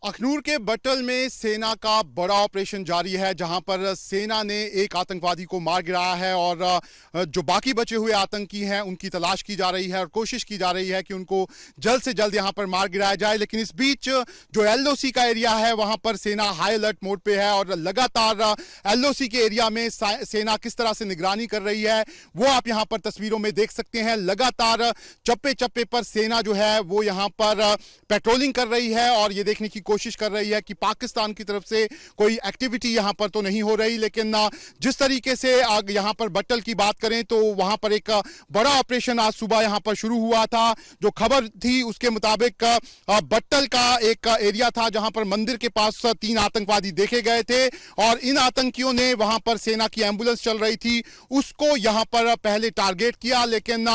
अखनूर के बटल में सेना का बड़ा ऑपरेशन जारी है, जहां पर सेना ने एक आतंकवादी को मार गिराया है और जो बाकी बचे हुए आतंकी हैं उनकी तलाश की जा रही है और कोशिश की जा रही है कि उनको जल्द से जल्द यहां पर मार गिराया जाए। लेकिन इस बीच जो एलओसी का एरिया है वहां पर सेना हाई अलर्ट मोड पे है और लगातार एलओसी के एरिया में सेना किस तरह से निगरानी कर रही है वो आप यहां पर तस्वीरों में देख सकते हैं। लगातार चप्पे चप्पे पर सेना जो है वो यहां पर पेट्रोलिंग कर रही है और ये देखने की कोशिश कर रही है कि पाकिस्तान की तरफ से कोई एक्टिविटी यहां पर तो नहीं हो रही। लेकिन जिस तरीके से यहां पर बट्टल की बात करें तो वहां पर एक बड़ा ऑपरेशन आज सुबह यहां पर शुरू हुआ था। जो खबर थी उसके मुताबिक बट्टल का एक एरिया था जहां पर मंदिर के पास 3 आतंकवादी देखे गए थे और इन आतंकियों ने वहां पर सेना की एम्बुलेंस चल रही थी उसको यहां पर पहले टारगेट किया। लेकिन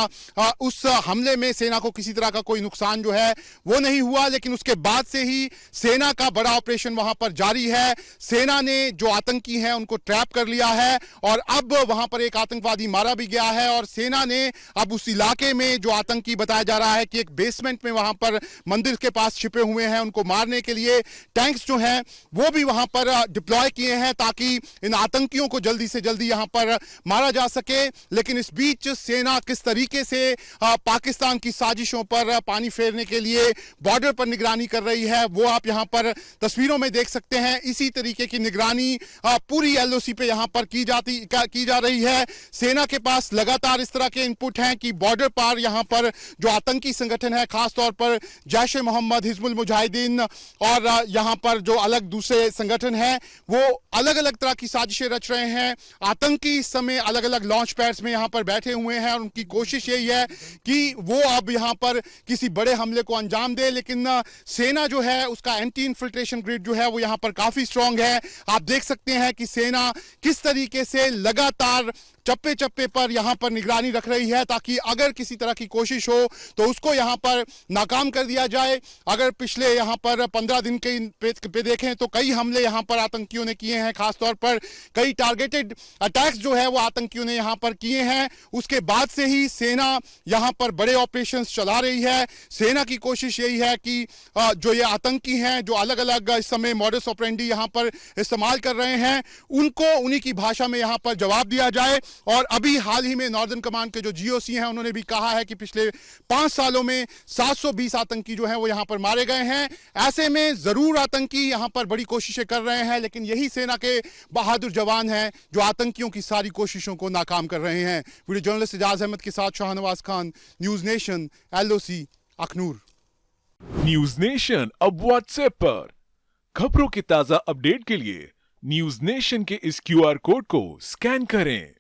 उस हमले में सेना को किसी तरह का कोई नुकसान जो है वो नहीं हुआ। लेकिन उसके बाद से ही सेना का बड़ा ऑपरेशन वहां पर जारी है। सेना ने जो आतंकी हैं उनको ट्रैप कर लिया है और अब वहां पर एक आतंकवादी मारा भी गया है और सेना ने अब उस इलाके में जो आतंकी बताया जा रहा है कि एक बेसमेंट में वहां पर मंदिर के पास छिपे हुए हैं उनको मारने के लिए टैंक्स जो हैं वो भी वहां पर डिप्लॉय किए हैं ताकि इन आतंकियों को जल्दी से जल्दी यहां पर मारा जा सके। लेकिन इस बीच सेना किस तरीके से पाकिस्तान की साजिशों पर पानी फेरने के लिए बॉर्डर पर निगरानी कर रही है वो आप यहां पर तस्वीरों में देख सकते हैं। इसी तरीके की निगरानी पूरी एलओसी पे यहां पर की जा रही है। सेना के पास लगातार इस तरह के इनपुट हैं कि बॉर्डर पार यहां पर जो आतंकी संगठन है खासतौर पर जैश ए मोहम्मद, हिजबुल मुजाहिदीन और यहां पर जो अलग दूसरे संगठन हैं वो अलग अलग तरह की साजिशें रच रहे हैं। आतंकी इस समय अलग अलग लॉन्च पैड्स में यहां पर बैठे हुए हैं और उनकी कोशिश यही है कि वो अब यहां पर किसी बड़े हमले को अंजाम दे। लेकिन सेना जो है उसका एंटी इन्फिल्ट्रेशन ग्रिड जो है वो यहां पर काफी स्ट्रांग है। आप देख सकते हैं कि सेना किस तरीके से लगातार चप्पे चप्पे पर यहां पर निगरानी रख रही है ताकि अगर किसी तरह की कोशिश हो तो उसको यहां पर नाकाम कर दिया जाए। अगर पिछले यहां पर 15 दिन के पे देखें तो कई हमले यहां पर आतंकियों ने किए हैं, खासतौर पर कई टारगेटेड अटैक्स जो है वो आतंकियों ने यहां पर किए हैं। उसके बाद से ही सेना यहां पर बड़े ऑपरेशंस चला रही है। सेना की कोशिश यही है कि जो ये आतंकी हैं जो अलग अलग इस समय मॉडस ऑपरेंडी यहां पर इस्तेमाल कर रहे हैं उनको उन्हीं की भाषा में यहां पर जवाब दिया जाए। और अभी हाल ही में नॉर्दर्न कमांड के जो जीओसी हैं उन्होंने भी कहा है कि पिछले 5 सालों में 720 आतंकी जो हैं वो यहां पर मारे गए हैं। ऐसे में जरूर आतंकी यहां पर बड़ी कोशिशें कर रहे हैं लेकिन यही सेना के बहादुर जवान हैं जो आतंकियों की सारी कोशिशों को नाकाम कर रहे हैं। वीडियो जर्नलिस्ट इजाज अहमद के साथ Shahnawaz Khan, news nation, LOC, Akhnoor. News nation अब व्हाट्सएप पर खबरों के ताजा अपडेट के लिए न्यूज नेशन के इस क्यूआर कोड को स्कैन करें।